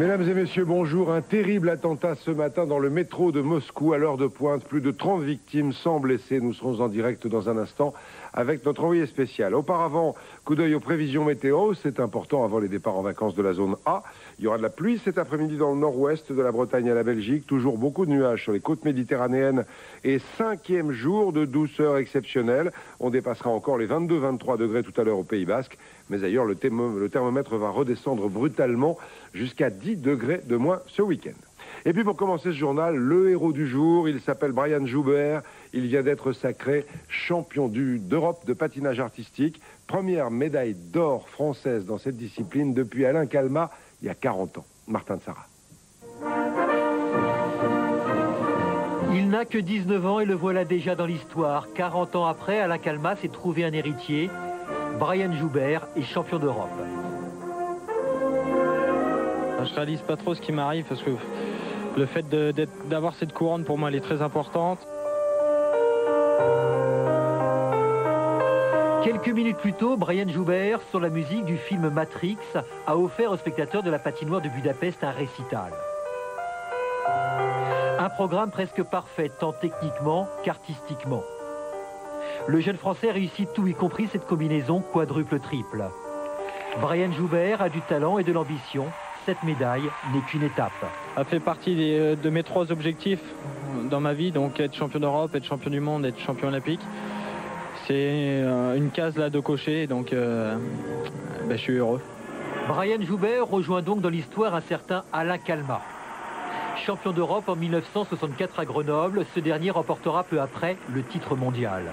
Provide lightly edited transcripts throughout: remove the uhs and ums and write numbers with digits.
Mesdames et messieurs, bonjour. Un terrible attentat ce matin dans le métro de Moscou à l'heure de pointe. Plus de 30 victimes, 100 blessés. Nous serons en direct dans un instant avec notre envoyé spécial. Auparavant, coup d'œil aux prévisions météo. C'est important avant les départs en vacances de la zone A. Il y aura de la pluie cet après-midi dans le nord-ouest de la Bretagne à la Belgique. Toujours beaucoup de nuages sur les côtes méditerranéennes. Et 5e jour de douceur exceptionnelle. On dépassera encore les 22-23 degrés tout à l'heure au Pays Basque. Mais ailleurs, le thermomètre va redescendre brutalement jusqu'à 10 degrés de moins ce week-end. Et puis pour commencer ce journal, le héros du jour, il s'appelle Brian Joubert. Il vient d'être sacré champion d'Europe de patinage artistique. Première médaille d'or française dans cette discipline depuis Alain Calmat, il y a 40 ans. Martin de Sarah. Il n'a que 19 ans et le voilà déjà dans l'histoire. 40 ans après, Alain Calmat s'est trouvé un héritier. Brian Joubert est champion d'Europe. Je réalise pas trop ce qui m'arrive parce que le fait d'avoir cette couronne pour moi elle est très importante. Quelques minutes plus tôt, Brian Joubert, sur la musique du film Matrix, a offert aux spectateurs de la patinoire de Budapest un récital. Un programme presque parfait, tant techniquement qu'artistiquement. Le jeune Français réussit tout, y compris cette combinaison quadruple-triple. Brian Joubert a du talent et de l'ambition. Cette médaille n'est qu'une étape. Ça fait partie de mes 3 objectifs dans ma vie, donc être champion d'Europe, être champion du monde, être champion olympique. C'est une case là de cocher, donc je suis heureux. Brian Joubert rejoint donc dans l'histoire un certain Alain Calmat. Champion d'Europe en 1964 à Grenoble, ce dernier remportera peu après le titre mondial.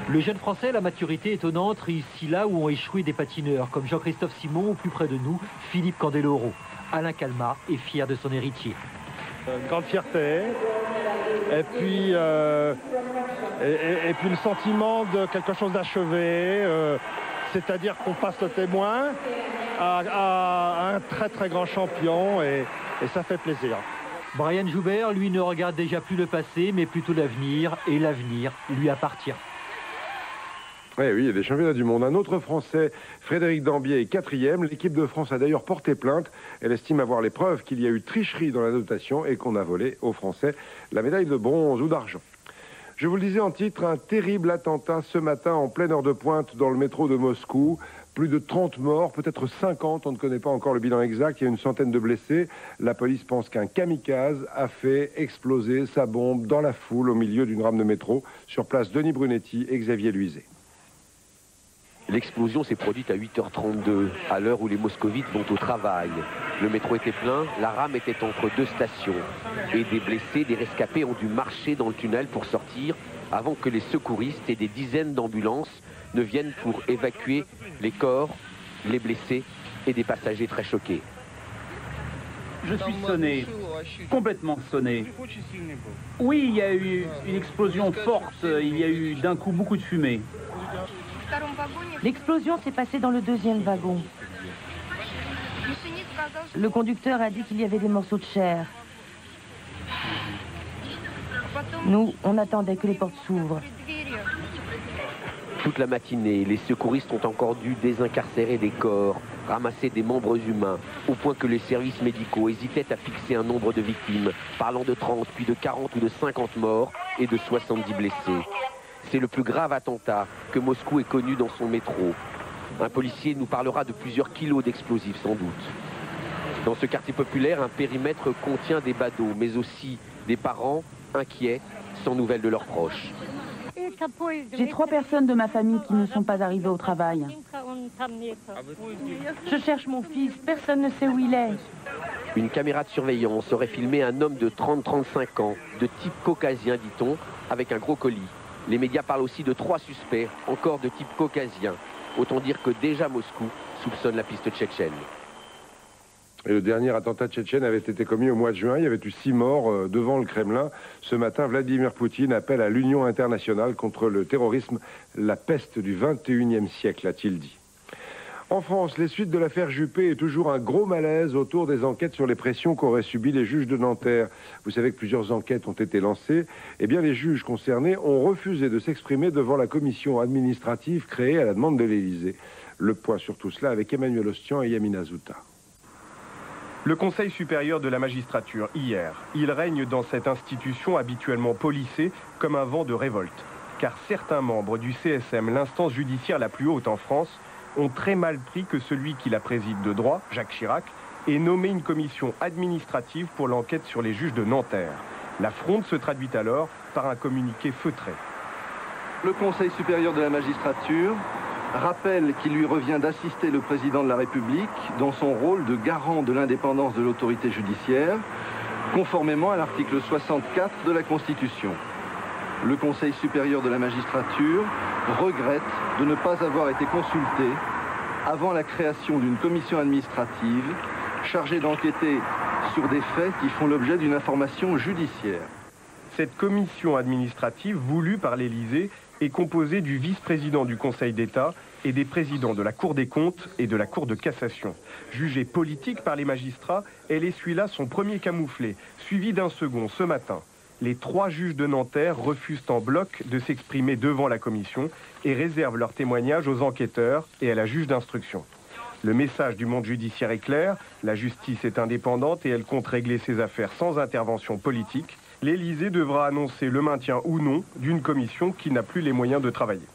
Le jeune Français a la maturité étonnante réussit là où ont échoué des patineurs comme Jean-Christophe Simon ou plus près de nous, Philippe Candeloro. Alain Calmat est fier de son héritier. Grande fierté et puis le sentiment de quelque chose d'achevé, c'est-à-dire qu'on passe le témoin à un très très grand champion et ça fait plaisir. Brian Joubert, lui, ne regarde déjà plus le passé mais plutôt l'avenir et l'avenir lui appartient. Oui, il y a des championnats du monde. Un autre Français, Frédéric Dambier, est 4e. L'équipe de France a d'ailleurs porté plainte. Elle estime avoir les preuves qu'il y a eu tricherie dans la notation et qu'on a volé aux Français la médaille de bronze ou d'argent. Je vous le disais en titre, un terrible attentat ce matin en pleine heure de pointe dans le métro de Moscou. Plus de 30 morts, peut-être 50, on ne connaît pas encore le bilan exact. Il y a une centaine de blessés. La police pense qu'un kamikaze a fait exploser sa bombe dans la foule au milieu d'une rame de métro. Sur place, Denis Brunetti et Xavier Luizet. L'explosion s'est produite à 8h32, à l'heure où les moscovites vont au travail. Le métro était plein, la rame était entre 2 stations. Et des blessés, des rescapés ont dû marcher dans le tunnel pour sortir avant que les secouristes et des dizaines d'ambulances ne viennent pour évacuer les corps, les blessés et des passagers très choqués. Je suis sonné, complètement sonné. Oui, il y a eu une explosion forte, il y a eu d'un coup beaucoup de fumée. L'explosion s'est passée dans le 2e wagon. Le conducteur a dit qu'il y avait des morceaux de chair. Nous, on attendait que les portes s'ouvrent. Toute la matinée, les secouristes ont encore dû désincarcérer des corps, ramasser des membres humains, au point que les services médicaux hésitaient à fixer un nombre de victimes, parlant de 30, puis de 40 ou de 50 morts et de 70 blessés. C'est le plus grave attentat que Moscou ait connu dans son métro. Un policier nous parlera de plusieurs kilos d'explosifs sans doute. Dans ce quartier populaire, un périmètre contient des badauds, mais aussi des parents inquiets, sans nouvelles de leurs proches. J'ai 3 personnes de ma famille qui ne sont pas arrivées au travail. Je cherche mon fils, personne ne sait où il est. Une caméra de surveillance aurait filmé un homme de 30-35 ans, de type caucasien dit-on, avec un gros colis. Les médias parlent aussi de 3 suspects, encore de type caucasien. Autant dire que déjà Moscou soupçonne la piste tchétchène. Et le dernier attentat tchétchène avait été commis au mois de juin. Il y avait eu 6 morts devant le Kremlin. Ce matin, Vladimir Poutine appelle à l'union internationale contre le terrorisme, la peste du 21e siècle, a-t-il dit. En France, les suites de l'affaire Juppé est toujours un gros malaise autour des enquêtes sur les pressions qu'auraient subies les juges de Nanterre. Vous savez que plusieurs enquêtes ont été lancées. Eh bien, les juges concernés ont refusé de s'exprimer devant la commission administrative créée à la demande de l'Élysée. Le point sur tout cela avec Emmanuel Ostian et Yamina Zouta. Le Conseil supérieur de la magistrature, hier, il règne dans cette institution habituellement policée comme un vent de révolte. Car certains membres du CSM, l'instance judiciaire la plus haute en France, ont très mal pris que celui qui la préside de droit, Jacques Chirac, ait nommé une commission administrative pour l'enquête sur les juges de Nanterre. La fronde se traduit alors par un communiqué feutré. Le Conseil supérieur de la magistrature rappelle qu'il lui revient d'assister le président de la République dans son rôle de garant de l'indépendance de l'autorité judiciaire, conformément à l'article 64 de la Constitution. Le Conseil supérieur de la magistrature regrette de ne pas avoir été consulté avant la création d'une commission administrative chargée d'enquêter sur des faits qui font l'objet d'une information judiciaire. Cette commission administrative voulue par l'Élysée est composée du vice-président du Conseil d'État et des présidents de la Cour des comptes et de la Cour de cassation. Jugée politique par les magistrats, elle essuie-là son premier camouflet, suivi d'un second ce matin. Les 3 juges de Nanterre refusent en bloc de s'exprimer devant la commission et réservent leur témoignage aux enquêteurs et à la juge d'instruction. Le message du monde judiciaire est clair, la justice est indépendante et elle compte régler ses affaires sans intervention politique. L'Élysée devra annoncer le maintien ou non d'une commission qui n'a plus les moyens de travailler.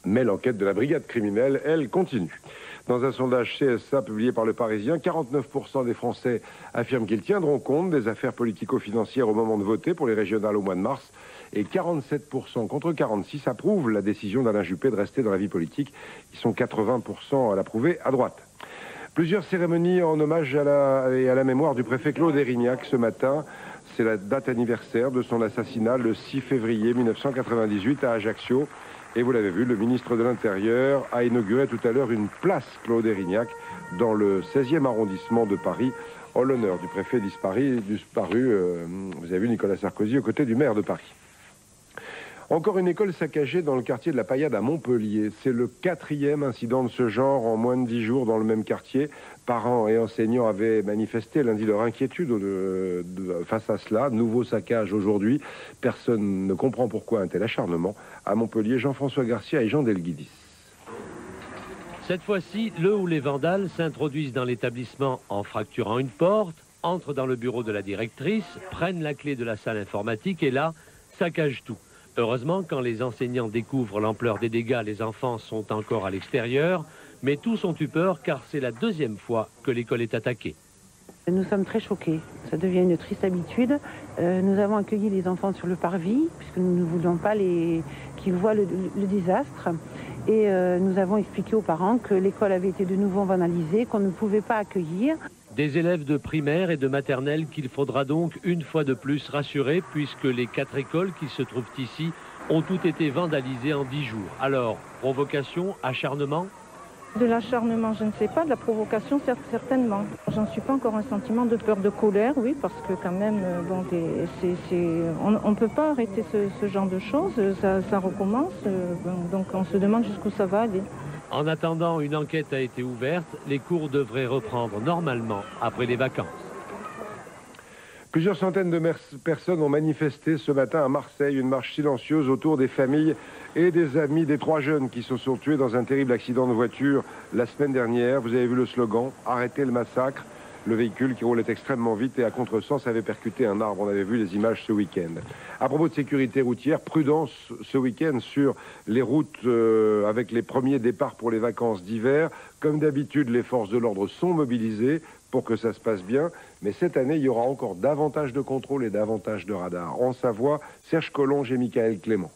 Mais l'enquête de la brigade criminelle, elle, continue. Dans un sondage CSA publié par Le Parisien, 49% des Français affirment qu'ils tiendront compte des affaires politico-financières au moment de voter pour les régionales au mois de mars. Et 47% contre 46% approuvent la décision d'Alain Juppé de rester dans la vie politique. Ils sont 80% à l'approuver à droite. Plusieurs cérémonies en hommage à la mémoire du préfet Claude Érignac ce matin. C'est la date anniversaire de son assassinat le 6 février 1998 à Ajaccio. Et vous l'avez vu, le ministre de l'Intérieur a inauguré tout à l'heure une place Claude Érignac dans le 16e arrondissement de Paris, en l'honneur du préfet disparu. Vous avez vu Nicolas Sarkozy aux côtés du maire de Paris. Encore une école saccagée dans le quartier de la Paillade à Montpellier. C'est le 4e incident de ce genre en moins de 10 jours dans le même quartier. Parents et enseignants avaient manifesté lundi leur inquiétude face à cela. Nouveau saccage aujourd'hui. Personne ne comprend pourquoi un tel acharnement. À Montpellier, Jean-François Garcia et Jean Delguidis. Cette fois-ci, le ou les vandales s'introduisent dans l'établissement en fracturant une porte, entrent dans le bureau de la directrice, prennent la clé de la salle informatique et là, saccagent tout. Heureusement, quand les enseignants découvrent l'ampleur des dégâts, les enfants sont encore à l'extérieur, mais tous ont eu peur car c'est la 2e fois que l'école est attaquée. Nous sommes très choqués. Ça devient une triste habitude. Nous avons accueilli les enfants sur le parvis, puisque nous ne voulions pas qu'ils voient le désastre. Et nous avons expliqué aux parents que l'école avait été de nouveau vandalisée, qu'on ne pouvait pas accueillir. Des élèves de primaire et de maternelle qu'il faudra donc une fois de plus rassurer, puisque les 4 écoles qui se trouvent ici ont toutes été vandalisées en 10 jours. Alors, provocation, acharnement ? De l'acharnement, je ne sais pas. De la provocation, certainement. J'en suis pas encore un sentiment de peur, de colère, oui, parce que quand même, bon, on ne peut pas arrêter ce genre de choses. Ça recommence, donc on se demande jusqu'où ça va aller. En attendant, une enquête a été ouverte. Les cours devraient reprendre normalement après les vacances. Plusieurs centaines de personnes ont manifesté ce matin à Marseille, une marche silencieuse autour des familles et des amis des 3 jeunes qui se sont tués dans un terrible accident de voiture la semaine dernière. Vous avez vu le slogan « Arrêtez le massacre ». Le véhicule qui roulait extrêmement vite et à contresens avait percuté un arbre. On avait vu les images ce week-end. À propos de sécurité routière, prudence ce week-end sur les routes avec les premiers départs pour les vacances d'hiver. Comme d'habitude, les forces de l'ordre sont mobilisées pour que ça se passe bien. Mais cette année, il y aura encore davantage de contrôles et davantage de radars. En Savoie, Serge Collonge et Michael Clément.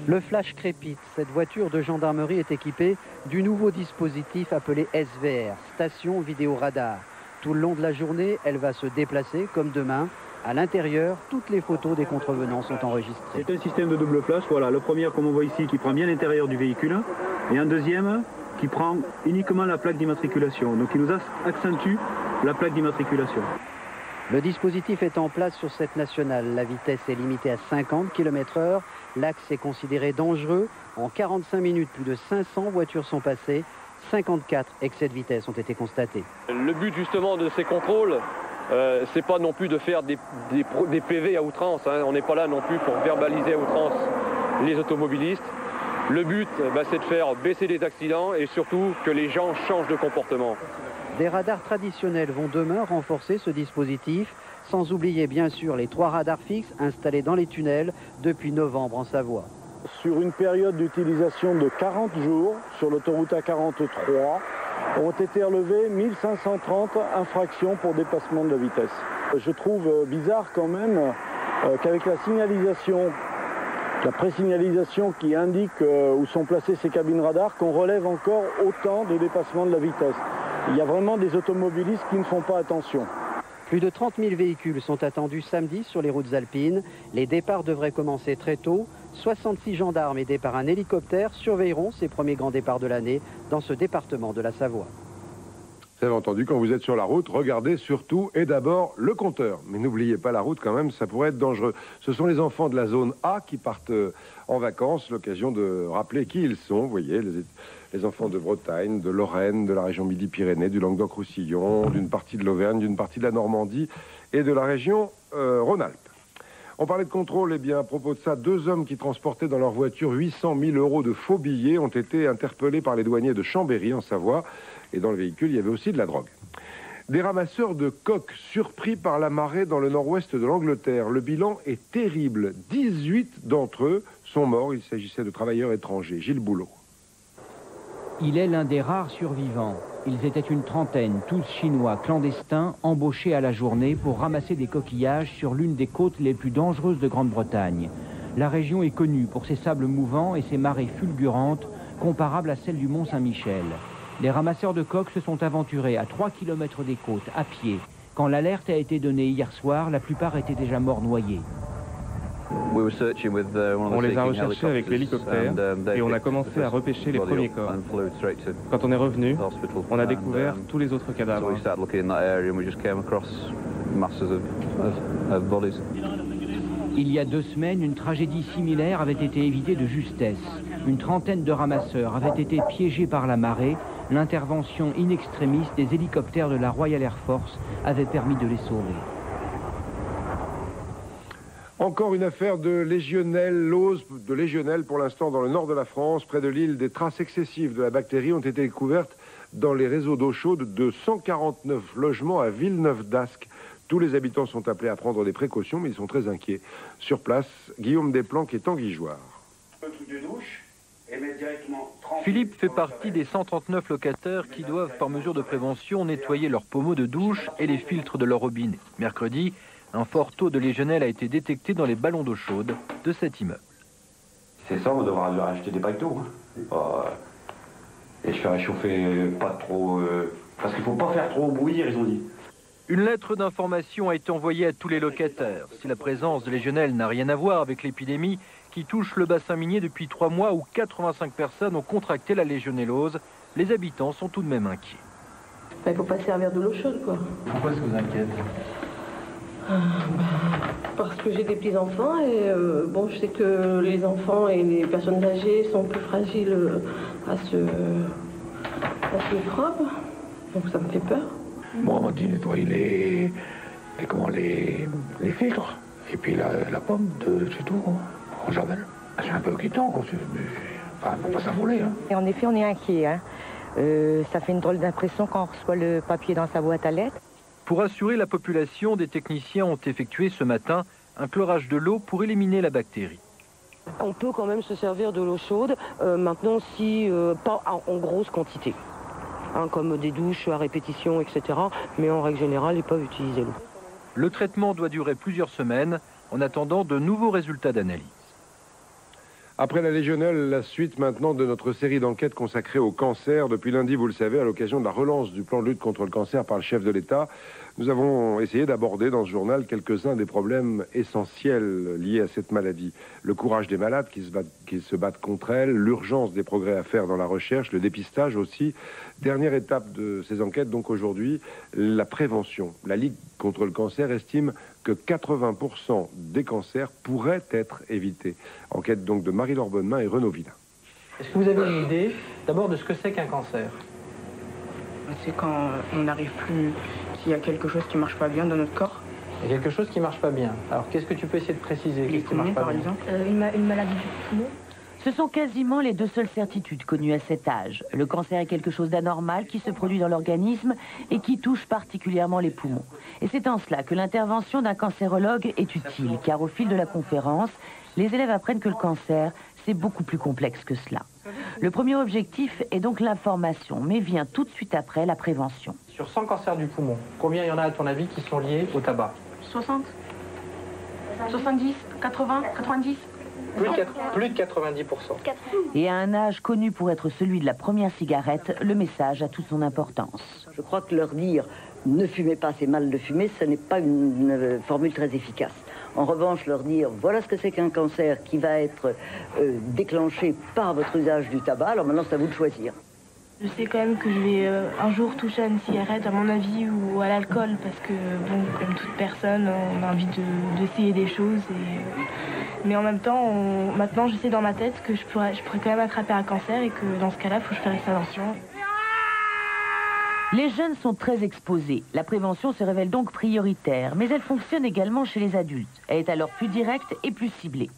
Le flash crépite. Cette voiture de gendarmerie est équipée du nouveau dispositif appelé SVR, Station Vidéo Radar. Tout le long de la journée, elle va se déplacer comme demain. À l'intérieur, toutes les photos des contrevenants sont enregistrées. C'est un système de double flash. Voilà, le premier, comme on voit ici, qui prend bien l'intérieur du véhicule. Et un deuxième qui prend uniquement la plaque d'immatriculation. Donc il nous accentue la plaque d'immatriculation. Le dispositif est en place sur cette nationale. La vitesse est limitée à 50 km/h. L'axe est considéré dangereux. En 45 minutes, plus de 500 voitures sont passées. 54 excès de vitesse ont été constatés. Le but justement de ces contrôles, c'est pas non plus de faire des PV à outrance. Hein. On n'est pas là non plus pour verbaliser à outrance les automobilistes. Le but, c'est de faire baisser les accidents et surtout que les gens changent de comportement. Des radars traditionnels vont demain renforcer ce dispositif, sans oublier bien sûr les 3 radars fixes installés dans les tunnels depuis novembre en Savoie. Sur une période d'utilisation de 40 jours, sur l'autoroute A43, ont été relevées 1530 infractions pour dépassement de la vitesse. Je trouve bizarre quand même qu'avec la signalisation, la présignalisation qui indique où sont placées ces cabines radars, qu'on relève encore autant de dépassement de la vitesse. Il y a vraiment des automobilistes qui ne font pas attention. Plus de 30 000 véhicules sont attendus samedi sur les routes alpines. Les départs devraient commencer très tôt. 66 gendarmes aidés par un hélicoptère surveilleront ces premiers grands départs de l'année dans ce département de la Savoie. Vous avez entendu, quand vous êtes sur la route, regardez surtout et d'abord le compteur. Mais n'oubliez pas la route quand même, ça pourrait être dangereux. Ce sont les enfants de la zone A qui partent en vacances, l'occasion de rappeler qui ils sont. Vous voyez, les enfants de Bretagne, de Lorraine, de la région Midi-Pyrénées, du Languedoc-Roussillon, d'une partie de l'Auvergne, d'une partie de la Normandie et de la région Rhône-Alpes. On parlait de contrôle, et bien à propos de ça, 2 hommes qui transportaient dans leur voiture 800 000 € de faux billets ont été interpellés par les douaniers de Chambéry en Savoie. Et dans le véhicule, il y avait aussi de la drogue. Des ramasseurs de coques surpris par la marée dans le nord-ouest de l'Angleterre. Le bilan est terrible. 18 d'entre eux sont morts. Il s'agissait de travailleurs étrangers. Gilles Boulot. Il est l'un des rares survivants. Ils étaient une trentaine, tous chinois, clandestins, embauchés à la journée pour ramasser des coquillages sur l'une des côtes les plus dangereuses de Grande-Bretagne. La région est connue pour ses sables mouvants et ses marées fulgurantes, comparables à celles du Mont-Saint-Michel. Les ramasseurs de coques se sont aventurés à 3 km des côtes, à pied. Quand l'alerte a été donnée hier soir, la plupart étaient déjà morts noyés. On les a recherchés avec l'hélicoptère et on a commencé à repêcher les premiers corps. Quand on est revenu, on a découvert tous les autres cadavres. Il y a 2 semaines, une tragédie similaire avait été évitée de justesse. Une trentaine de ramasseurs avaient été piégés par la marée. L'intervention in extremis des hélicoptères de la Royal Air Force avait permis de les sauver. Encore une affaire de légionellose, pour l'instant dans le nord de la France, près de Lille. Des traces excessives de la bactérie ont été découvertes dans les réseaux d'eau chaude de 149 logements à Villeneuve-d'Ascq. Tous les habitants sont appelés à prendre des précautions, mais ils sont très inquiets. Sur place, Guillaume Desplanques est anguilloire. Philippe fait partie des 139 locataires qui doivent, par mesure de prévention, nettoyer leurs pommeaux de douche et les filtres de leur robinet. Mercredi, un fort taux de légionelle a été détecté dans les ballons d'eau chaude de cet immeuble. C'est ça, on devra acheter des pailleteaux. Et je fais réchauffer pas trop... parce qu'il ne faut pas faire trop bouillir, ils ont dit. Une lettre d'information a été envoyée à tous les locataires. Si la présence de légionelle n'a rien à voir avec l'épidémie qui touche le bassin minier depuis 3 mois où 85 personnes ont contracté la légionellose, les habitants sont tout de même inquiets. Il ne faut pas se servir de l'eau chaude, quoi. Pourquoi est-ce que vous inquiète? Parce que j'ai des petits-enfants et je sais que les enfants et les personnes âgées sont plus fragiles à ce microbe. Donc ça me fait peur. Moi, on m'a dit nettoyer les filtres. Et puis la pomme, c'est tout, en javel. C'est un peu inquiétant, quoi. Enfin, faut pas s'affoler. Et en effet, on est inquiet. Ça fait une drôle d'impression quand on reçoit le papier dans sa boîte à lettres. Pour assurer la population, des techniciens ont effectué ce matin un chlorage de l'eau pour éliminer la bactérie. On peut quand même se servir de l'eau chaude, maintenant si pas en grosse quantité, comme des douches à répétition, etc. Mais en règle générale, ils peuvent utiliser l'eau. Le traitement doit durer plusieurs semaines, en attendant de nouveaux résultats d'analyse. Après la légionelle, la suite maintenant de notre série d'enquêtes consacrée au cancer. Depuis lundi, vous le savez, à l'occasion de la relance du plan de lutte contre le cancer par le chef de l'État, nous avons essayé d'aborder dans ce journal quelques-uns des problèmes essentiels liés à cette maladie. Le courage des malades qui se battent contre elle, l'urgence des progrès à faire dans la recherche, le dépistage aussi. Dernière étape de ces enquêtes, donc aujourd'hui, la prévention. La Ligue contre le cancer estime que 80% des cancers pourraient être évités. Enquête donc de Marie-Laure Bonnemain et Renaud Villain. Est-ce que vous avez une idée d'abord de ce que c'est qu'un cancer? C'est quand on n'arrive plus, s'il y a quelque chose qui ne marche pas bien dans notre corps. Il y a quelque chose qui ne marche pas bien. Alors qu'est-ce que tu peux essayer de préciser? Les poumons, par exemple. Une maladie du poumon. Ce sont quasiment les deux seules certitudes connues à cet âge. Le cancer est quelque chose d'anormal qui se produit dans l'organisme et qui touche particulièrement les poumons. Et c'est en cela que l'intervention d'un cancérologue est utile, car au fil de la conférence, les élèves apprennent que le cancer, c'est beaucoup plus complexe que cela. Le premier objectif est donc l'information, mais vient tout de suite après la prévention. Sur 100 cancers du poumon, combien il y en a à ton avis qui sont liés au tabac? 60, 70, 80, 90. Plus de 90%. Et à un âge connu pour être celui de la première cigarette, le message a toute son importance. Je crois que leur dire « ne fumez pas, c'est mal de fumer », ce n'est pas une formule très efficace. En revanche, leur dire « voilà ce que c'est qu'un cancer qui va être déclenché par votre usage du tabac », alors maintenant c'est à vous de choisir. Je sais quand même que je vais un jour toucher à une cigarette, à mon avis, ou à l'alcool, parce que, bon, comme toute personne, on a envie d'essayer des choses. Mais en même temps, maintenant, je sais dans ma tête que je pourrais quand même attraper un cancer et que dans ce cas-là, il faut que je fasse attention. Les jeunes sont très exposés. La prévention se révèle donc prioritaire, mais elle fonctionne également chez les adultes. Elle est alors plus directe et plus ciblée.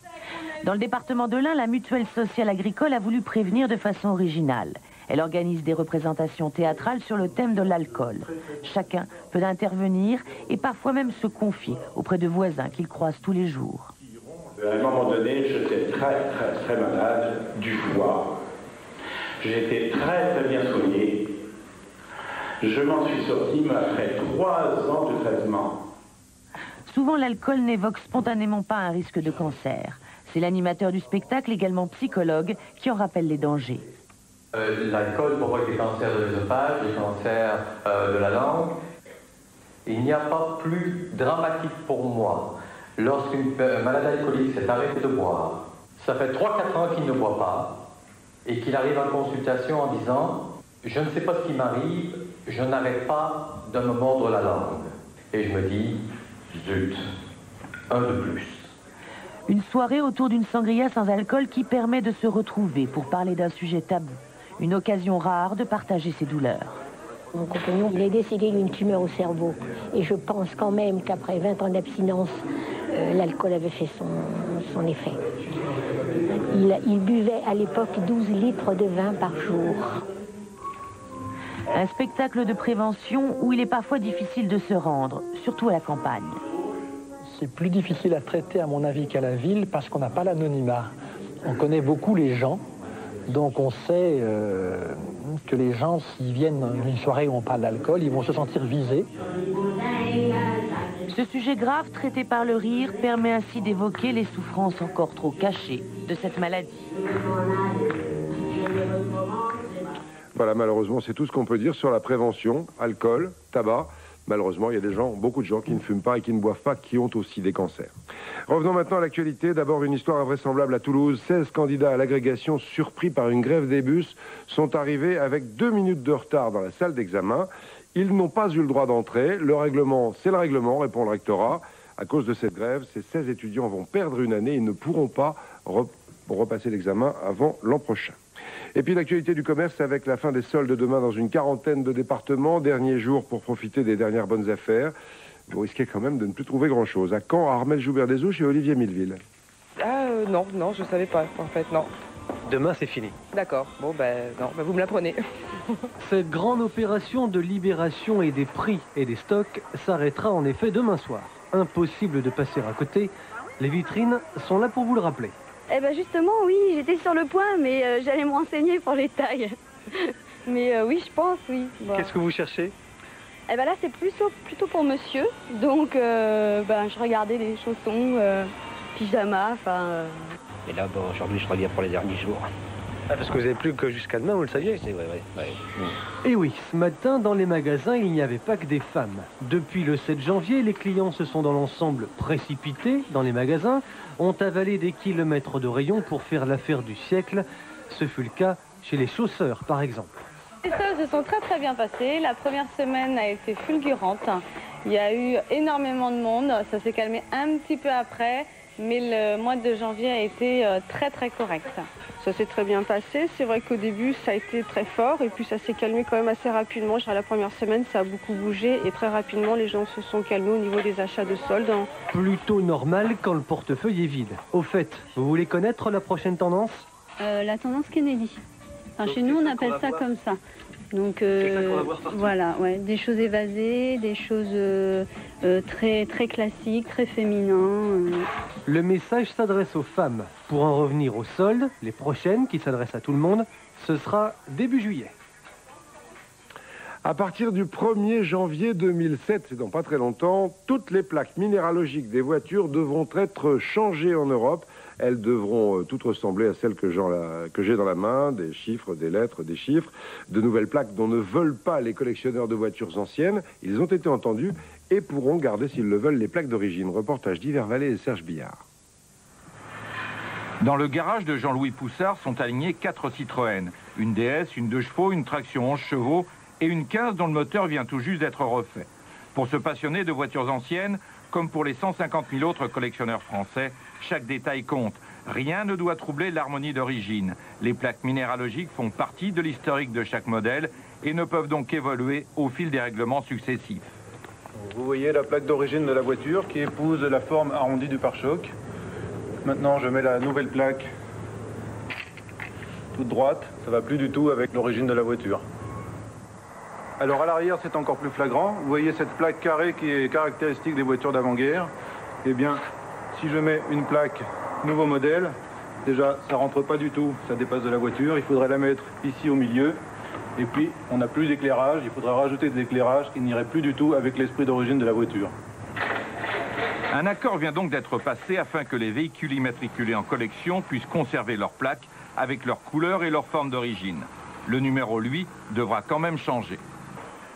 Dans le département de l'Ain, la Mutuelle sociale agricole a voulu prévenir de façon originale. Elle organise des représentations théâtrales sur le thème de l'alcool. Chacun peut intervenir et parfois même se confier auprès de voisins qu'il croise tous les jours. À un moment donné, j'étais très malade du foie. J'étais très bien soigné. Je m'en suis sorti après 3 ans de traitement. Souvent, l'alcool n'évoque spontanément pas un risque de cancer. C'est l'animateur du spectacle, également psychologue, qui en rappelle les dangers. L'alcool provoque des cancers de l'œsophage, des cancers de la langue. Il n'y a pas plus dramatique pour moi. Lorsqu'une malade alcoolique s'est arrêtée de boire, ça fait 3-4 ans qu'il ne boit pas, et qu'il arrive en consultation en disant « je ne sais pas ce qui m'arrive, je n'arrête pas de me mordre la langue ». Et je me dis « zut, un de plus ». Une soirée autour d'une sangria sans alcool qui permet de se retrouver pour parler d'un sujet tabou. Une occasion rare de partager ses douleurs. Mon compagnon, il est décédé d'une tumeur au cerveau. Et je pense quand même qu'après 20 ans d'abstinence, l'alcool avait fait son effet. Il buvait à l'époque 12 litres de vin par jour. Un spectacle de prévention où il est parfois difficile de se rendre, surtout à la campagne. C'est plus difficile à traiter, à mon avis, qu'à la ville, parce qu'on n'a pas l'anonymat. On connaît beaucoup les gens. Donc on sait que les gens, s'ils viennent dans une soirée où on parle d'alcool, ils vont se sentir visés. Ce sujet grave traité par le rire permet ainsi d'évoquer les souffrances encore trop cachées de cette maladie. Voilà, malheureusement, c'est tout ce qu'on peut dire sur la prévention, alcool, tabac. Malheureusement, il y a beaucoup de gens qui ne fument pas et qui ne boivent pas, qui ont aussi des cancers. Revenons maintenant à l'actualité. D'abord, une histoire invraisemblable à Toulouse. 16 candidats à l'agrégation surpris par une grève des bus sont arrivés avec 2 minutes de retard dans la salle d'examen. Ils n'ont pas eu le droit d'entrer. Le règlement, c'est le règlement, répond le rectorat. À cause de cette grève, ces 16 étudiants vont perdre une année et ne pourront pas repasser l'examen avant l'an prochain. Et puis l'actualité du commerce avec la fin des soldes demain dans une quarantaine de départements. Dernier jour pour profiter des dernières bonnes affaires. Vous risquez quand même de ne plus trouver grand-chose. À Caen, à Armel-Joubert-des-Ouches et Olivier Milleville. Non, je savais pas, en fait, non. Demain, c'est fini. D'accord, bon, non, vous me l'apprenez. Cette grande opération de libération et des prix et des stocks s'arrêtera en effet demain soir. Impossible de passer à côté. Les vitrines sont là pour vous le rappeler. Eh ben justement, oui, j'étais sur le point, mais j'allais me renseigner pour les tailles. Mais oui, je pense, oui. Bon. Qu'est-ce que vous cherchez? Eh ben là, c'est plutôt pour monsieur. Donc, je regardais les chaussons, pyjamas, enfin... Et là, aujourd'hui, je reviens pour les derniers jours. Ah, parce que vous n'avez plus que jusqu'à demain, vous le saviez? C'est vrai. Et oui, ce matin, dans les magasins, il n'y avait pas que des femmes. Depuis le 7 janvier, les clients se sont dans l'ensemble précipités dans les magasins, ont avalé des kilomètres de rayons pour faire l'affaire du siècle. Ce fut le cas chez les chausseurs, par exemple. Les soldes se sont très bien passées. La première semaine a été fulgurante. Il y a eu énormément de monde. Ça s'est calmé un petit peu après, mais le mois de janvier a été très correct. Ça s'est très bien passé. C'est vrai qu'au début, ça a été très fort et puis ça s'est calmé quand même assez rapidement. La première semaine, ça a beaucoup bougé et très rapidement, les gens se sont calmés au niveau des achats de soldes. Plutôt normal quand le portefeuille est vide. Au fait, vous voulez connaître la prochaine tendance? La tendance Kennedy. Enfin, chez nous, on appelle ça comme ça. Donc voilà, ouais, des choses évasées, des choses très, très classiques, très féminins. Le message s'adresse aux femmes. Pour en revenir aux soldes, les prochaines qui s'adressent à tout le monde, ce sera début juillet. À partir du 1er janvier 2007, c'est dans pas très longtemps, toutes les plaques minéralogiques des voitures devront être changées en Europe. Elles devront toutes ressembler à celles que j'ai dans la main, des chiffres, des lettres, des chiffres, de nouvelles plaques dont ne veulent pas les collectionneurs de voitures anciennes. Ils ont été entendus et pourront garder, s'ils le veulent, les plaques d'origine. Reportage d'Yver Vallée et Serge Billard. Dans le garage de Jean-Louis Poussard sont alignés 4 Citroën. Une DS, une 2 chevaux, une traction 11 chevaux et une 15 dont le moteur vient tout juste d'être refait. Pour se passionner de voitures anciennes, comme pour les 150 000 autres collectionneurs français, chaque détail compte. Rien ne doit troubler l'harmonie d'origine. Les plaques minéralogiques font partie de l'historique de chaque modèle et ne peuvent donc évoluer au fil des règlements successifs. Vous voyez la plaque d'origine de la voiture qui épouse la forme arrondie du pare-choc. Maintenant, je mets la nouvelle plaque toute droite. Ça va plus du tout avec l'origine de la voiture. Alors à l'arrière, c'est encore plus flagrant. Vous voyez cette plaque carrée qui est caractéristique des voitures d'avant-guerre. Eh bien, si je mets une plaque nouveau modèle, déjà, ça rentre pas du tout, ça dépasse de la voiture. Il faudrait la mettre ici au milieu. Et puis, on n'a plus d'éclairage. Il faudra rajouter des éclairages qui n'iraient plus du tout avec l'esprit d'origine de la voiture. Un accord vient donc d'être passé afin que les véhicules immatriculés en collection puissent conserver leurs plaques avec leur couleur et leur forme d'origine. Le numéro, lui, devra quand même changer.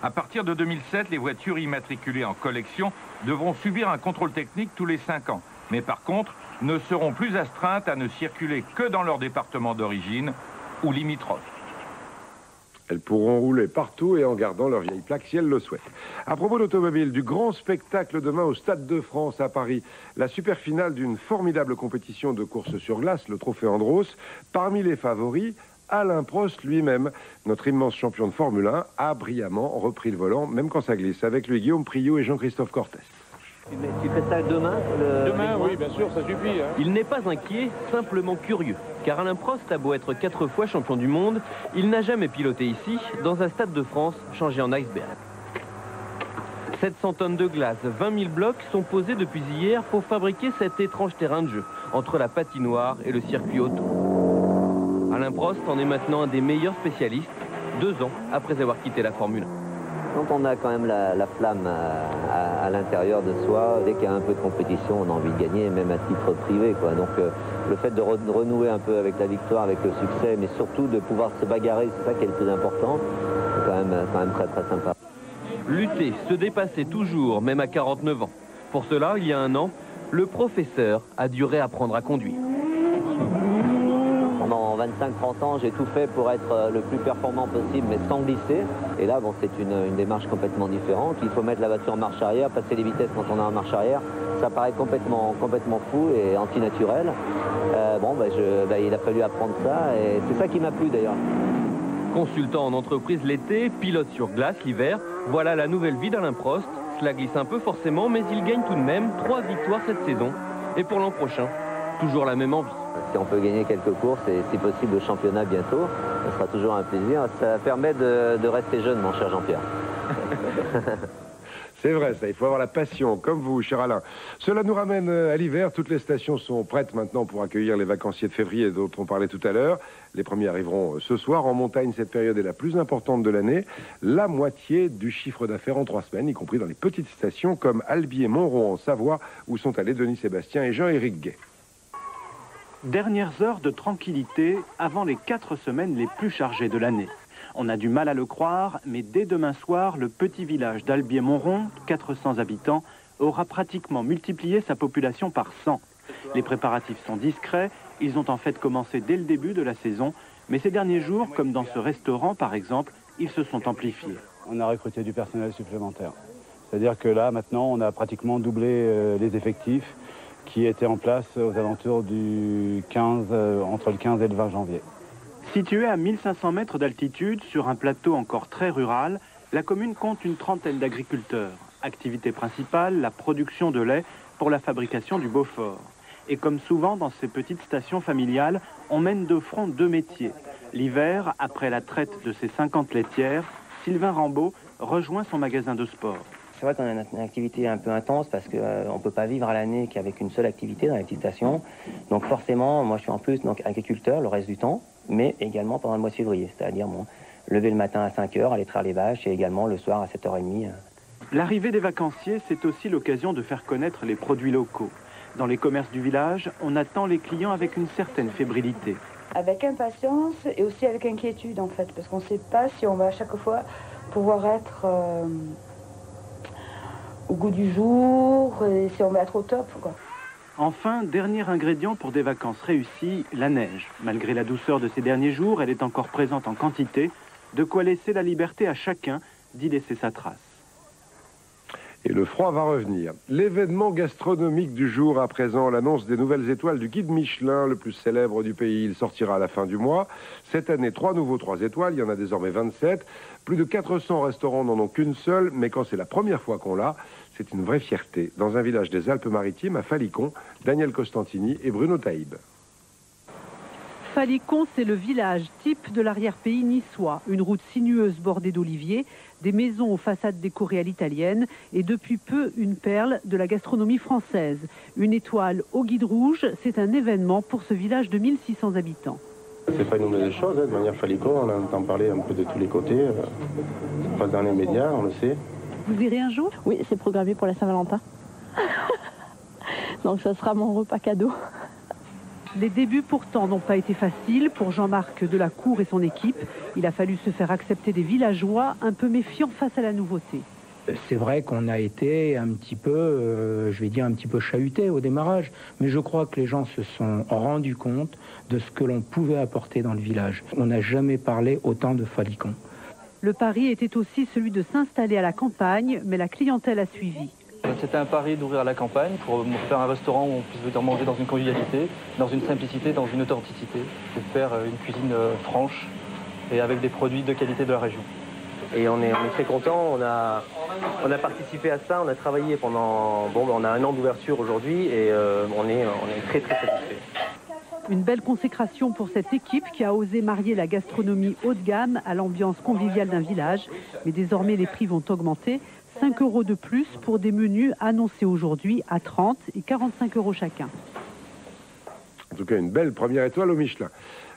À partir de 2007, les voitures immatriculées en collection devront subir un contrôle technique tous les 5 ans. Mais par contre, ne seront plus astreintes à ne circuler que dans leur département d'origine ou limitrophe. Elles pourront rouler partout et en gardant leur vieille plaque si elles le souhaitent. À propos d'automobile, du grand spectacle demain au Stade de France à Paris, la super finale d'une formidable compétition de course sur glace, le Trophée Andros. Parmi les favoris, Alain Prost lui-même, notre immense champion de Formule 1, a brillamment repris le volant, même quand ça glisse. Avec lui, Guillaume Priot et Jean-Christophe Cortès. Tu fais ça demain Demain, oui, bien sûr, ça suffit. Hein. Il n'est pas inquiet, simplement curieux. Car Alain Prost a beau être 4 fois champion du monde, il n'a jamais piloté ici, dans un Stade de France changé en iceberg. 700 tonnes de glace, 20 000 blocs sont posés depuis hier pour fabriquer cet étrange terrain de jeu, entre la patinoire et le circuit auto. Alain Prost en est maintenant un des meilleurs spécialistes, 2 ans après avoir quitté la Formule 1. Quand on a quand même la flamme à l'intérieur de soi, dès qu'il y a un peu de compétition, on a envie de gagner, même à titre privé, quoi. Donc le fait de renouer un peu avec la victoire, avec le succès, mais surtout de pouvoir se bagarrer, c'est ça qui est le plus important, c'est quand même très très sympa. Lutter, se dépasser toujours, même à 49 ans. Pour cela, il y a 1 an, le professeur a dû réapprendre à conduire. Pendant 25-30 ans, j'ai tout fait pour être le plus performant possible, mais sans glisser. Et là, bon, c'est une démarche complètement différente. Il faut mettre la voiture en marche arrière, passer les vitesses quand on est en marche arrière. Ça paraît complètement fou et antinaturel. Il a fallu apprendre ça et c'est ça qui m'a plu d'ailleurs. Consultant en entreprise l'été, pilote sur glace l'hiver, voilà la nouvelle vie d'Alain Prost. Cela glisse un peu forcément, mais il gagne tout de même 3 victoires cette saison. Et pour l'an prochain, toujours la même envie. Si on peut gagner quelques courses et si possible le championnat bientôt, ce sera toujours un plaisir. Ça permet de rester jeune, mon cher Jean-Pierre. C'est vrai, ça, il faut avoir la passion, comme vous, cher Alain. Cela nous ramène à l'hiver. Toutes les stations sont prêtes maintenant pour accueillir les vacanciers de février dont on parlait tout à l'heure. Les premiers arriveront ce soir. En montagne, cette période est la plus importante de l'année. La moitié du chiffre d'affaires en 3 semaines, y compris dans les petites stations comme Albi et Montrond en Savoie, où sont allés Denis Sébastien et Jean-Éric Gay. Dernières heures de tranquillité avant les 4 semaines les plus chargées de l'année. On a du mal à le croire, mais dès demain soir, le petit village d'Albi-et-Montrond, 400 habitants, aura pratiquement multiplié sa population par 100. Les préparatifs sont discrets, ils ont en fait commencé dès le début de la saison, mais ces derniers jours, comme dans ce restaurant par exemple, ils se sont amplifiés. On a recruté du personnel supplémentaire. C'est-à-dire que là, maintenant, on a pratiquement doublé les effectifs qui étaient en place aux alentours du 15, entre le 15 et le 20 janvier. Située à 1500 mètres d'altitude, sur un plateau encore très rural, la commune compte une trentaine d'agriculteurs. Activité principale, la production de lait pour la fabrication du Beaufort. Et comme souvent dans ces petites stations familiales, on mène de front deux métiers. L'hiver, après la traite de ses 50 laitières, Sylvain Rambaud rejoint son magasin de sport. C'est vrai qu'on a une activité un peu intense parce qu'on ne peut pas vivre à l'année qu'avec une seule activité dans les petites stations. Donc forcément, moi je suis en plus agriculteur le reste du temps, mais également pendant le mois de février. C'est-à-dire lever le matin à 5 h, aller traire les vaches et également le soir à 7 h 30. L'arrivée des vacanciers, c'est aussi l'occasion de faire connaître les produits locaux. Dans les commerces du village, on attend les clients avec une certaine fébrilité. Avec impatience et aussi avec inquiétude en fait, parce qu'on ne sait pas si on va à chaque fois pouvoir être au goût du jour, et si on va être au top, quoi. Enfin, dernier ingrédient pour des vacances réussies, la neige. Malgré la douceur de ces derniers jours, elle est encore présente en quantité, de quoi laisser la liberté à chacun d'y laisser sa trace. Et le froid va revenir. L'événement gastronomique du jour à présent, l'annonce des nouvelles étoiles du guide Michelin, le plus célèbre du pays. Il sortira à la fin du mois. Cette année, 3 nouveaux 3 étoiles, il y en a désormais 27. Plus de 400 restaurants n'en ont qu'une seule, mais quand c'est la première fois qu'on l'a, c'est une vraie fierté. Dans un village des Alpes-Maritimes, à Falicon, Daniel Costantini et Bruno Taïb. Falicon, c'est le village type de l'arrière-pays niçois. Une route sinueuse bordée d'oliviers, des maisons aux façades décorées à l'italienne et depuis peu une perle de la gastronomie française. Une étoile au guide rouge, c'est un événement pour ce village de 1600 habitants. C'est pas une mauvaise chose, de manière Falicon, on entend parler un peu de tous les côtés. Ça passe dans les médias, on le sait. Vous irez un jour? Oui, c'est programmé pour la Saint-Valentin. Donc ça sera mon repas cadeau. Les débuts pourtant n'ont pas été faciles pour Jean-Marc Delacour et son équipe. Il a fallu se faire accepter des villageois un peu méfiants face à la nouveauté. C'est vrai qu'on a été un petit peu, un petit peu chahuté au démarrage, mais je crois que les gens se sont rendus compte de ce que l'on pouvait apporter dans le village. On n'a jamais parlé autant de Falicon. Le pari était aussi celui de s'installer à la campagne, mais la clientèle a suivi. C'était un pari d'ouvrir à la campagne pour faire un restaurant où on puisse venir manger dans une convivialité, dans une simplicité, dans une authenticité, et faire une cuisine franche et avec des produits de qualité de la région. Et on est très content, on a participé à ça, on a travaillé pendant... on a 1 an d'ouverture aujourd'hui et on est très satisfait. Une belle consécration pour cette équipe qui a osé marier la gastronomie haut de gamme à l'ambiance conviviale d'un village. Mais désormais, les prix vont augmenter. 5 € de plus pour des menus annoncés aujourd'hui à 30 et 45 € chacun. En tout cas, une belle première étoile au Michelin.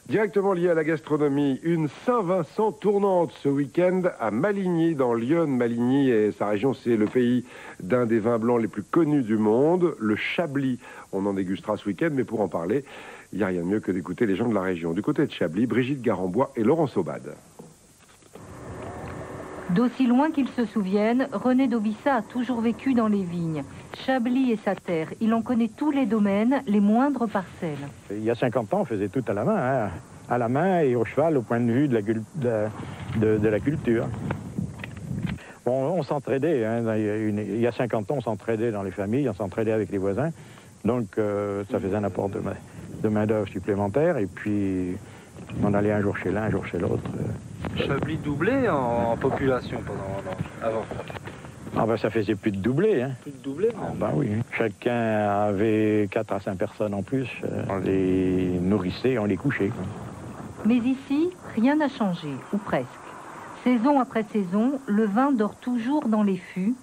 Directement liée à la gastronomie, une Saint-Vincent tournante ce week-end à Maligny, dans l'Yonne. Maligny et sa région, c'est le pays d'un des vins blancs les plus connus du monde, le Chablis. On en dégustera ce week-end, mais pour en parler, il n'y a rien de mieux que d'écouter les gens de la région. Du côté de Chablis, Brigitte Garambois et Laurent Saubade. D'aussi loin qu'il se souvienne, René d'Aubissa a toujours vécu dans les vignes. Chablis est sa terre. Il en connaît tous les domaines, les moindres parcelles. Il y a 50 ans, on faisait tout à la main, hein. À la main et au cheval, au point de vue de la culture. Bon, on s'entraidait, hein. Il y a 50 ans, on s'entraidait dans les familles, on s'entraidait avec les voisins. Donc, ça faisait un apport de main-d'œuvre supplémentaire. Et puis, on allait un jour chez l'un, un jour chez l'autre. Chablis doublé en population avant. Ah ben ça faisait plus de doublé. Hein. Plus de doublé? Ah ben oui. Chacun avait 4 à 5 personnes en plus. On les nourrissait, on les couchait. Quoi. Mais ici, rien n'a changé, ou presque. Saison après saison, le vin dort toujours dans les fûts.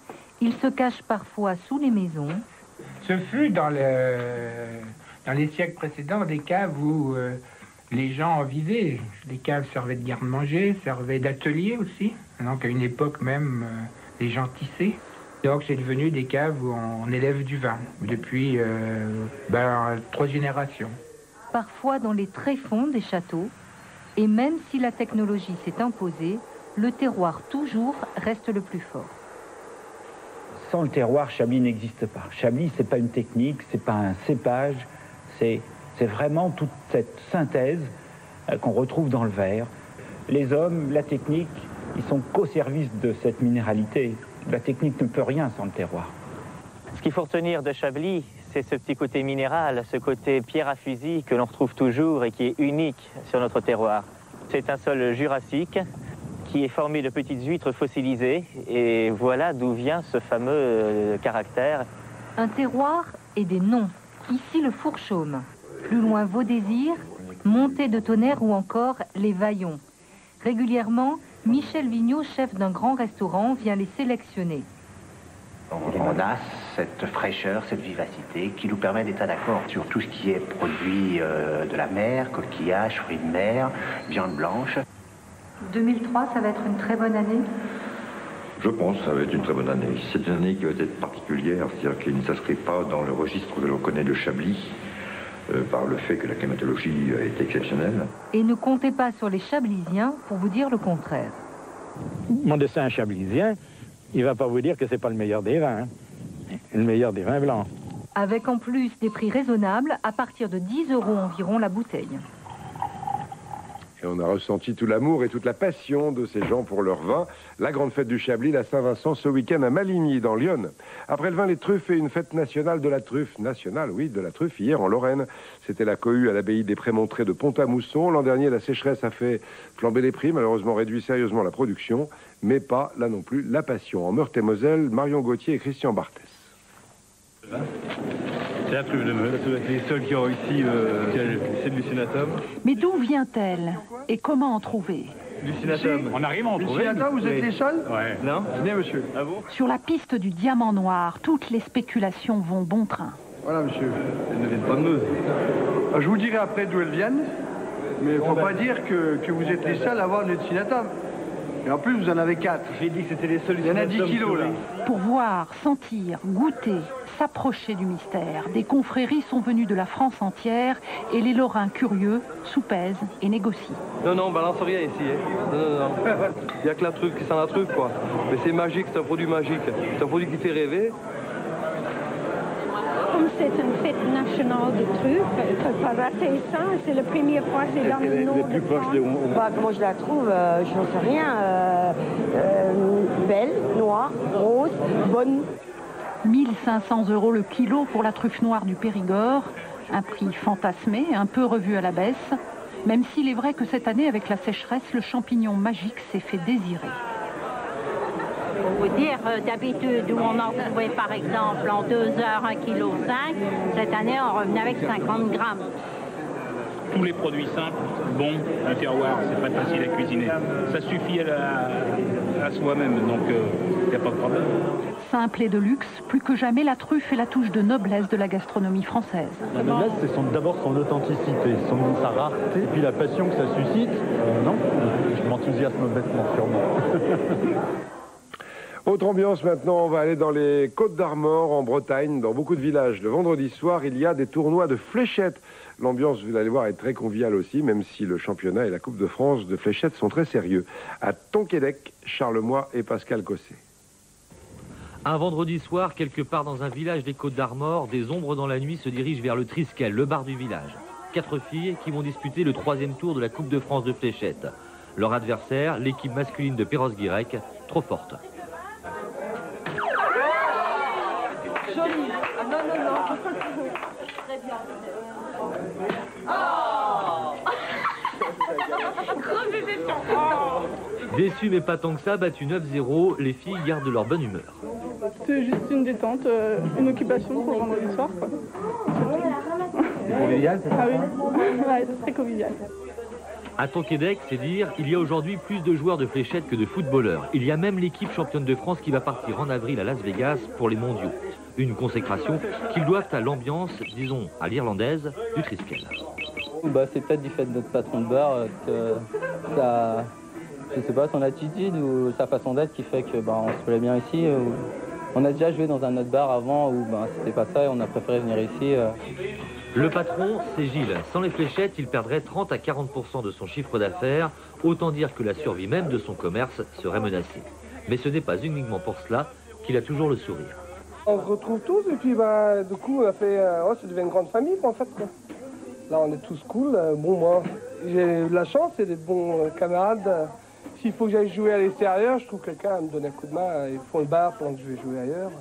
Il se cache parfois sous les maisons. Ce fut dans les siècles précédents des caves où les gens vivaient. Les caves servaient de garde-manger, servaient d'atelier aussi. Donc à une époque même, les gens tissaient. Donc c'est devenu des caves où on élève du vin depuis 3 générations. Parfois dans les tréfonds des châteaux. Et même si la technologie s'est imposée, le terroir toujours reste le plus fort. Sans le terroir, Chablis n'existe pas. Chablis, c'est pas une technique, c'est pas un cépage, c'est vraiment toute cette synthèse qu'on retrouve dans le verre. Les hommes, la technique, ils sont qu'au service de cette minéralité. La technique ne peut rien sans le terroir. Ce qu'il faut retenir de Chablis, c'est ce petit côté minéral, ce côté pierre à fusil que l'on retrouve toujours et qui est unique sur notre terroir. C'est un sol jurassique qui est formé de petites huîtres fossilisées et voilà d'où vient ce fameux caractère. Un terroir et des noms. Ici, le Fourchaume. Plus loin, Vos Désirs, Montée de Tonnerre ou encore les Vaillons. Régulièrement, Michel Vigneault, chef d'un grand restaurant, vient les sélectionner. On a cette fraîcheur, cette vivacité qui nous permet d'être d'accord sur tout ce qui est produit de la mer, coquillages, fruits de mer, viande blanche. 2003, ça va être une très bonne année? Je pense que ça va être une très bonne année. C'est une année qui va être particulière, c'est-à-dire qu'elle ne s'inscrit pas dans le registre que l'on connaît de Chablis, par le fait que la climatologie est exceptionnelle. Et ne comptez pas sur les Chablisiens pour vous dire le contraire. Mon dessin chablisien, il ne va pas vous dire que ce n'est pas le meilleur des vins, hein. Le meilleur des vins blancs. Avec en plus des prix raisonnables, à partir de 10 € environ la bouteille. Et on a ressenti tout l'amour et toute la passion de ces gens pour leur vin. La grande fête du Chablis, la Saint-Vincent, ce week-end à Maligny, dans l'Yonne. Après le vin, les truffes et une fête nationale de la truffe. Nationale, oui, de la truffe, hier en Lorraine. C'était la cohue à l'abbaye des Prémontrés de Pont-à-Mousson. L'an dernier, la sécheresse a fait flamber les prix, malheureusement réduit sérieusement la production. Mais pas, là non plus, la passion. En Meurthe-et-Moselle, Marion Gauthier et Christian Barthès. C'est la truffe de Meuse, c'est les seuls qui ont réussi, c'est de Lucinatum. Mais d'où vient-elle et comment en trouver? Lucinatum. On arrive à en trouver. Lucinatum, vous êtes les seuls? Ouais. Non? Bien, monsieur. Ah bon? Sur la piste du diamant noir, toutes les spéculations vont bon train. Voilà, monsieur. Elles ne viennent pas de Meuse. Je vous dirai après d'où elles viennent, mais il ne faut pas dire que vous êtes les seuls à avoir le Lucinatum. Et en plus, vous en avez 4. J'ai dit que c'était les seuls. Il y en a 10 kilos, là. Pour voir, sentir, goûter, s'approcher du mystère, des confréries sont venues de la France entière et les Lorrains curieux soupèsent et négocient. Non, on balance rien ici. Hein. Non. Il n'y a que la truffe qui sent la truffe, quoi. Mais c'est magique, c'est un produit magique. C'est un produit qui fait rêver. Comme c'est une fête nationale de truffes, il ne faut pas rater ça. C'est la première fois, c'est dans le nord de France. Comment je la trouve, je n'en sais rien. Belle, noire, rose, bonne. 1 500 € le kilo pour la truffe noire du Périgord. Un prix fantasmé, un peu revu à la baisse. Même s'il est vrai que cette année, avec la sécheresse, le champignon magique s'est fait désirer. Pour vous dire, d'habitude, où on en trouvait par exemple en 2 heures 1,5 kg, cette année on revenait avec 50 grammes. Tous les produits simples, bons, un terroir, c'est pas facile à cuisiner. Ça suffit à soi-même, donc il n'y a pas de problème. Simple et de luxe, plus que jamais la truffe est la touche de noblesse de la gastronomie française. La noblesse, c'est d'abord son authenticité, sa rareté, et puis la passion que ça suscite. Non, je m'enthousiasme bêtement, sûrement. Autre ambiance maintenant, on va aller dans les Côtes d'Armor, en Bretagne, dans beaucoup de villages. Le vendredi soir, il y a des tournois de fléchettes. L'ambiance, vous allez voir, est très conviviale aussi, même si le championnat et la Coupe de France de fléchettes sont très sérieux. À Tonquédec, Charles Moy et Pascal Cosset. Un vendredi soir, quelque part dans un village des Côtes d'Armor, des ombres dans la nuit se dirigent vers le Triskel, le bar du village. 4 filles qui vont disputer le 3e tour de la Coupe de France de fléchettes. Leur adversaire, l'équipe masculine de Perros-Guirec, trop forte. Joli. Ah non. Très bien. Déçus mais pas tant que ça, battus 9-0, les filles gardent leur bonne humeur. C'est juste une détente, une occupation pour le vendredi soir, quoi. C'est convivial, c'est ça? Ah oui, ouais, c'est très convivial. À Tonquédec, c'est dire, il y a aujourd'hui plus de joueurs de fléchettes que de footballeurs. Il y a même l'équipe championne de France qui va partir en avril à Las Vegas pour les mondiaux. Une consécration qu'ils doivent à l'ambiance, disons, à l'irlandaise, du Triskel. C'est peut-être du fait de notre patron de bar, je sais pas, son attitude ou sa façon d'être qui fait que on se plaît bien ici. On a déjà joué dans un autre bar avant où c'était pas ça et on a préféré venir ici. Le patron, c'est Gilles. Sans les fléchettes, il perdrait 30 à 40% de son chiffre d'affaires. Autant dire que la survie même de son commerce serait menacée. Mais ce n'est pas uniquement pour cela qu'il a toujours le sourire. On se retrouve tous et puis du coup on a fait, ça devient une grande famille en fait. Quoi. Là on est tous cool. Bon moi j'ai de la chance, c'est des bons camarades. S'il faut que j'aille jouer à l'extérieur, je trouve quelqu'un à me donner un coup de main. Ils font le bar pendant que je vais jouer ailleurs.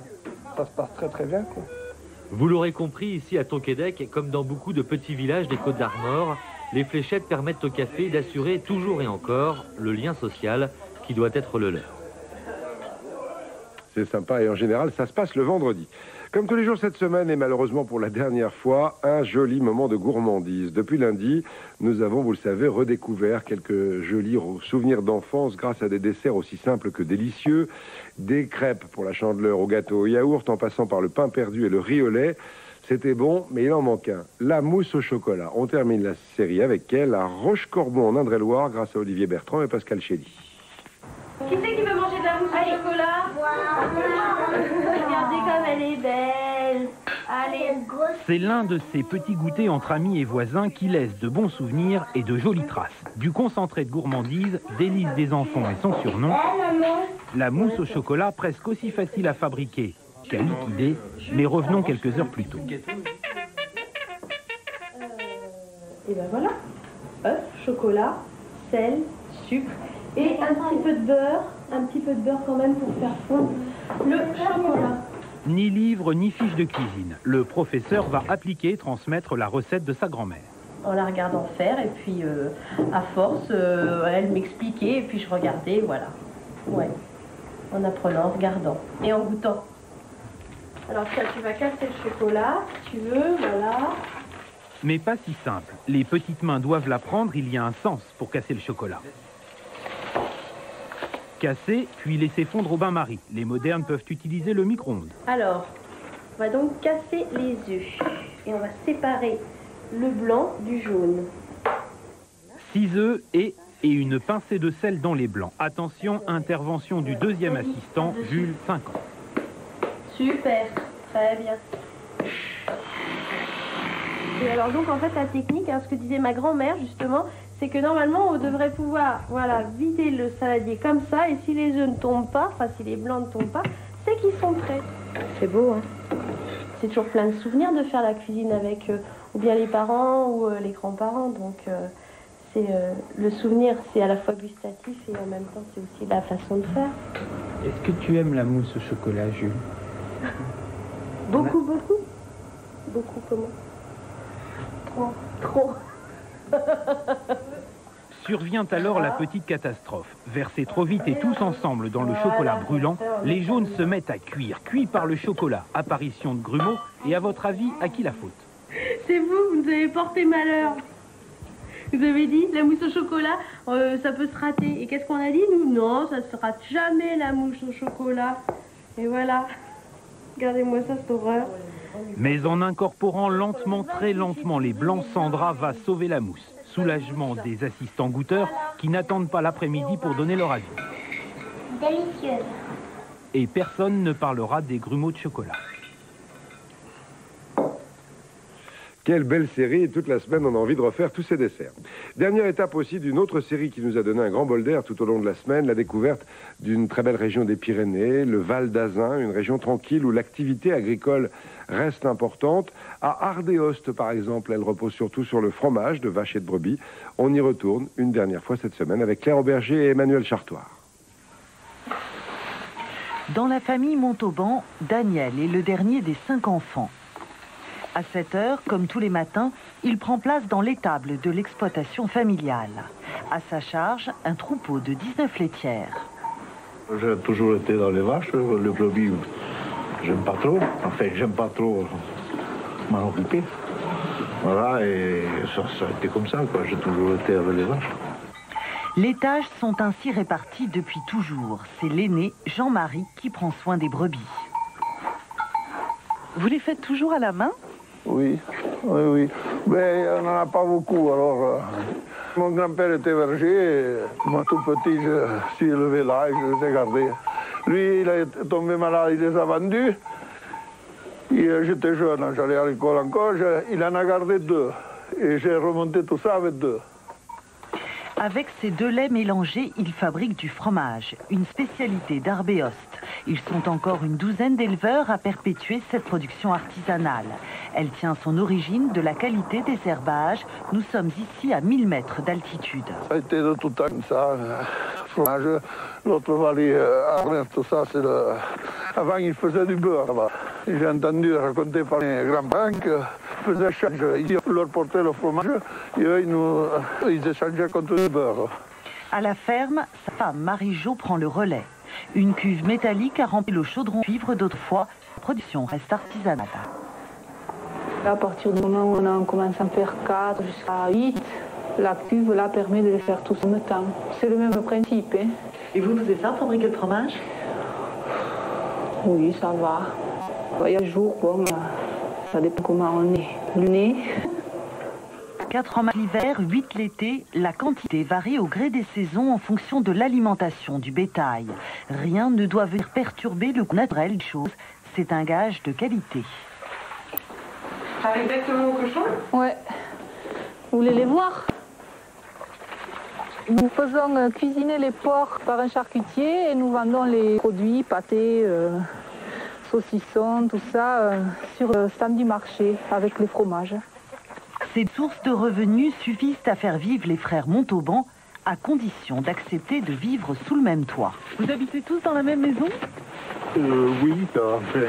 Ça se passe très très bien quoi. Vous l'aurez compris, ici à Tonquédec, comme dans beaucoup de petits villages des Côtes d'Armor, les fléchettes permettent au café d'assurer toujours et encore le lien social qui doit être le leur. C'est sympa et en général, ça se passe le vendredi. Comme tous les jours cette semaine, et malheureusement pour la dernière fois, un joli moment de gourmandise. Depuis lundi, nous avons, vous le savez, redécouvert quelques jolis souvenirs d'enfance grâce à des desserts aussi simples que délicieux. Des crêpes pour la Chandeleur au gâteau au yaourt, en passant par le pain perdu et le riz au lait. C'était bon, mais il en manque un. La mousse au chocolat. On termine la série avec elle, à Rochecorbon en Indre-et-Loire, grâce à Olivier Bertrand et Pascal Chély. Qui c'est qui veut manger de la mousse au chocolat? Regardez comme elle est belle. Allez. C'est l'un de ces petits goûters entre amis et voisins qui laissent de bons souvenirs et de jolies traces. Du concentré de gourmandise, délice des enfants et son surnom, la mousse au chocolat presque aussi facile à fabriquer qu'à liquider, mais revenons quelques heures plus tôt. Et ben voilà, œuf, chocolat, sel, sucre et un petit peu de beurre quand même pour faire fondre le chocolat. Ni livre, ni fiche de cuisine. Le professeur va appliquer, transmettre la recette de sa grand-mère. En la regardant faire, et puis à force, elle m'expliquait, et puis je regardais, voilà. Ouais, en apprenant, en regardant et en goûtant. Alors ça, tu vas casser le chocolat, si tu veux, voilà. Mais pas si simple. Les petites mains doivent l'apprendre, il y a un sens pour casser le chocolat. Casser, puis laisser fondre au bain-marie. Les modernes peuvent utiliser le micro-ondes. Alors, on va donc casser les œufs. Et on va séparer le blanc du jaune. 6 œufs et une pincée de sel dans les blancs. Attention, intervention du deuxième assistant, Jules, 5 ans. Super, très bien. Et alors donc en fait la technique, ce que disait ma grand-mère justement, c'est que normalement on devrait pouvoir vider le saladier comme ça, et si les œufs ne tombent pas, enfin si les blancs ne tombent pas, c'est qu'ils sont prêts. C'est beau, hein. C'est toujours plein de souvenirs de faire la cuisine avec ou bien les parents ou les grands-parents, donc c'est le souvenir, c'est à la fois gustatif et en même temps c'est aussi la façon de faire. Est-ce que tu aimes la mousse au chocolat, Jules? Beaucoup, beaucoup. Beaucoup comment? Trop. Survient alors la petite catastrophe. Versés trop vite et tous ensemble dans le chocolat brûlant, les jaunes se mettent à cuire, cuits par le chocolat. Apparition de grumeaux, et à votre avis, à qui la faute? C'est vous nous avez porté malheur. Vous avez dit, la mousse au chocolat, ça peut se rater. Et qu'est-ce qu'on a dit, nous? Non, ça se rate jamais, la mousse au chocolat. Et voilà. Regardez-moi ça, cette horreur. Mais en incorporant lentement, très lentement les blancs, Sandra va sauver la mousse. Soulagement des assistants goûteurs qui n'attendent pas l'après-midi pour donner leur avis. Délicieuse. Et personne ne parlera des grumeaux de chocolat. Quelle belle série, et toute la semaine on a envie de refaire tous ces desserts. Dernière étape aussi d'une autre série qui nous a donné un grand bol d'air tout au long de la semaine, la découverte d'une très belle région des Pyrénées, le Val d'Azun, une région tranquille où l'activité agricole reste importante. À Ardéoste par exemple, elle repose surtout sur le fromage de vache et de brebis. On y retourne une dernière fois cette semaine avec Claire Auberger et Emmanuel Chartoir. Dans la famille Montauban, Daniel est le dernier des 5 enfants. À 7 heures, comme tous les matins, il prend place dans l'étable de l'exploitation familiale. À sa charge, un troupeau de 19 laitières. J'ai toujours été dans les vaches, le brebis, j'aime pas trop. Enfin, j'aime pas trop m'en occuper. Voilà, et ça a été comme ça, quoi. J'ai toujours été avec les vaches. Les tâches sont ainsi réparties depuis toujours. C'est l'aîné, Jean-Marie, qui prend soin des brebis. Vous les faites toujours à la main ? Oui. Mais on n'en a pas beaucoup, alors... Mon grand-père était berger, et moi tout petit, je suis élevé là et je les ai gardés. Lui, il est tombé malade, il les a vendus. J'étais jeune, j'allais à l'école encore, il en a gardé 2. Et j'ai remonté tout ça avec 2. Avec ces 2 laits mélangés, il fabrique du fromage, une spécialité d'Ardéoste. Ils sont encore une douzaine d'éleveurs à perpétuer cette production artisanale. Elle tient son origine de la qualité des herbages. Nous sommes ici à 1000 mètres d'altitude. Ça a été de tout temps comme ça, le fromage. L'autre vallée, tout ça, c'est le... Avant, ils faisaient du beurre là-bas. J'ai entendu raconter par les grands-parents qu'ils faisaient échange. Ils leur portaient le fromage et eux, ils échangeaient contre du beurre. À la ferme, sa femme Marie-Jo prend le relais. Une cuve métallique a rempli le chaudron cuivre d'autrefois. La production reste artisanale. À partir du moment où on commence à faire 4 jusqu'à 8, la cuve là permet de les faire tous en même temps. C'est le même principe. Hein. Et vous faisiez ça, fabriquer le fromage? Oui, ça va. Il y a des jours, bon, ça dépend comment on est. Le nez. 4 fromages l'hiver, 8 l'été, la quantité varie au gré des saisons en fonction de l'alimentation du bétail. Rien ne doit venir perturber le goût naturel des choses. C'est un gage de qualité. Ça arrive exactement au cochon? Ouais. Vous voulez les voir? Nous faisons cuisiner les porcs par un charcutier et nous vendons les produits, pâtés, saucissons, tout ça, sur le stand du marché avec les fromages. Ces sources de revenus suffisent à faire vivre les frères Montauban, à condition d'accepter de vivre sous le même toit. Vous habitez tous dans la même maison? Oui, enfin,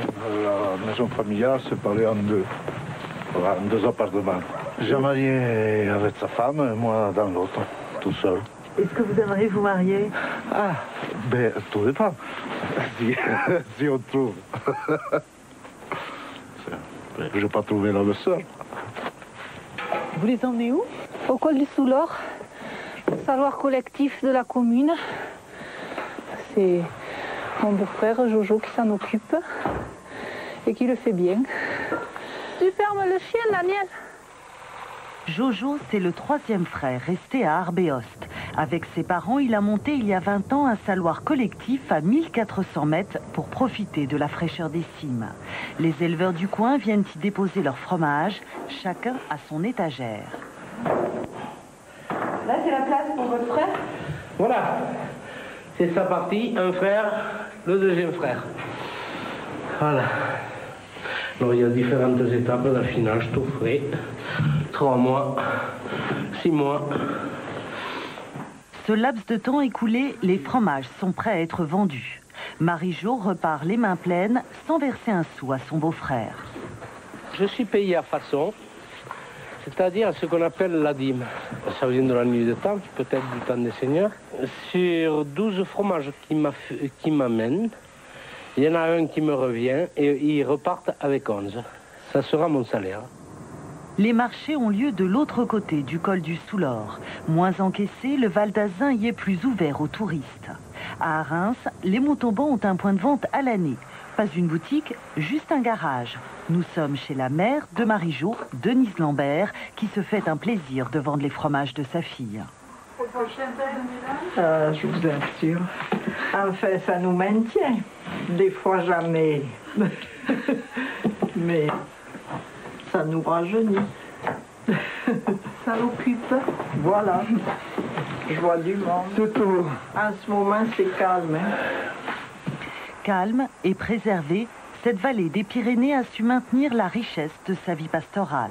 la maison familiale se séparée en deux. Voilà, en 2 appartements. J'ai marié avec sa femme, moi dans l'autre, tout seul. Est-ce que vous aimeriez vous marier? Ah, ben, tout dépend. si on trouve. Je n'ai pas trouvé l'homme seul. Vous les emmenez où? Au col du Soulor, saloir collectif de la commune. C'est mon beau-frère Jojo qui s'en occupe et qui le fait bien. Tu fermes le chien, Daniel? Jojo, c'est le 3e frère resté à Arbeost. Avec ses parents, il a monté il y a 20 ans un saloir collectif à 1400 mètres pour profiter de la fraîcheur des cimes. Les éleveurs du coin viennent y déposer leur fromage, chacun à son étagère. Là, c'est la place pour votre frère? Voilà, c'est sa partie, un frère, le 2e frère. Voilà. Alors, il y a différentes étapes d'affinage, tout frais. 3 mois, 6 mois. Ce laps de temps écoulé, les fromages sont prêts à être vendus. Marie-Jo repart les mains pleines sans verser un sou à son beau-frère. Je suis payé à façon, c'est-à-dire ce qu'on appelle la dîme. Ça vient de la nuit de temps, peut-être du temps des seigneurs. Sur 12 fromages qui m'amènent, il y en a un qui me revient et ils repartent avec 11. Ça sera mon salaire. Les marchés ont lieu de l'autre côté du col du Soulor. Moins encaissé, le Val d'Azun y est plus ouvert aux touristes. À Reims, les Montauban ont un point de vente à l'année. Pas une boutique, juste un garage. Nous sommes chez la mère de Marie-Jo, Denise Lambert, qui se fait un plaisir de vendre les fromages de sa fille. Je vous assure. Enfin, ça nous maintient. Des fois, jamais. Mais ça nous rajeunit. Ça l'occupe. Voilà. Je vois du monde. Surtout, en ce moment, c'est calme. Calme et préservée, cette vallée des Pyrénées a su maintenir la richesse de sa vie pastorale.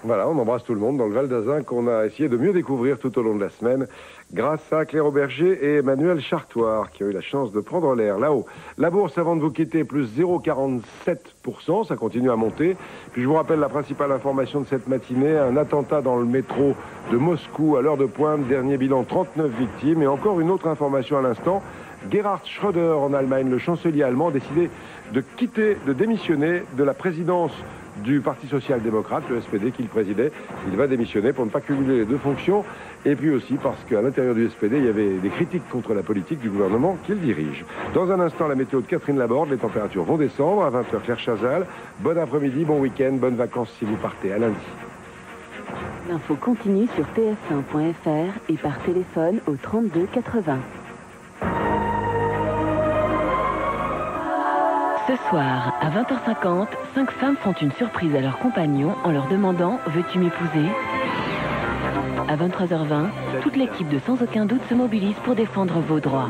Voilà, on embrasse tout le monde dans le Val d'Azun qu'on a essayé de mieux découvrir tout au long de la semaine grâce à Claire Auberger et Emmanuel Chartoir qui ont eu la chance de prendre l'air là-haut. La bourse, avant de vous quitter, plus 0,47%, ça continue à monter. Puis je vous rappelle la principale information de cette matinée, un attentat dans le métro de Moscou à l'heure de pointe, dernier bilan 39 victimes. Et encore une autre information à l'instant, Gerhard Schröder en Allemagne, le chancelier allemand, a décidé de quitter, de démissionner de la présidence du Parti social-démocrate, le SPD qu'il présidait. Il va démissionner pour ne pas cumuler les 2 fonctions et puis aussi parce qu'à l'intérieur du SPD, il y avait des critiques contre la politique du gouvernement qu'il dirige. Dans un instant, la météo de Catherine Laborde, les températures vont descendre. À 20h, Claire Chazal. Bon après-midi, bon week-end, bonnes vacances si vous partez. À lundi. L'info continue sur ts1.fr et par téléphone au 32 80. Ce soir, à 20h50, 5 femmes font une surprise à leurs compagnons en leur demandant « Veux-tu m'épouser ?» À 23h20, toute l'équipe de Sans Aucun Doute se mobilise pour défendre vos droits.